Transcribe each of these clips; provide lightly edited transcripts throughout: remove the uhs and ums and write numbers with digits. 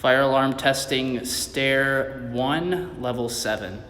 Fire alarm testing, stair 1, level 7.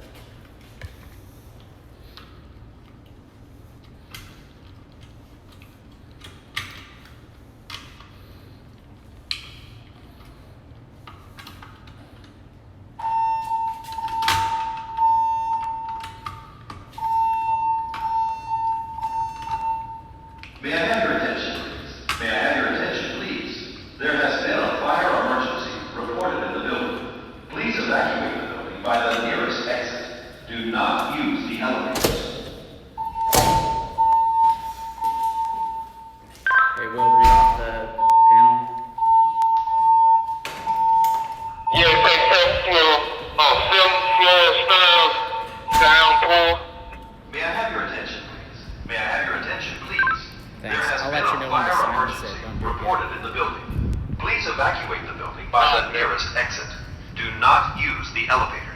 May I have your attention, please? May I have your attention, please? There has been a fire emergency reported in the building. Please evacuate the building by the nearest exit. Do not use the elevators. Okay, we'll read off the panel. Yes, except for 7th floor stairs, downpour. May I have your attention, please? May I have your attention, please? Thanks. There has I'll been let you know a when to fire silence emergency it. Don't do it yet. reported in the building. Please evacuate the building by the nearest exit. Do not use the elevator.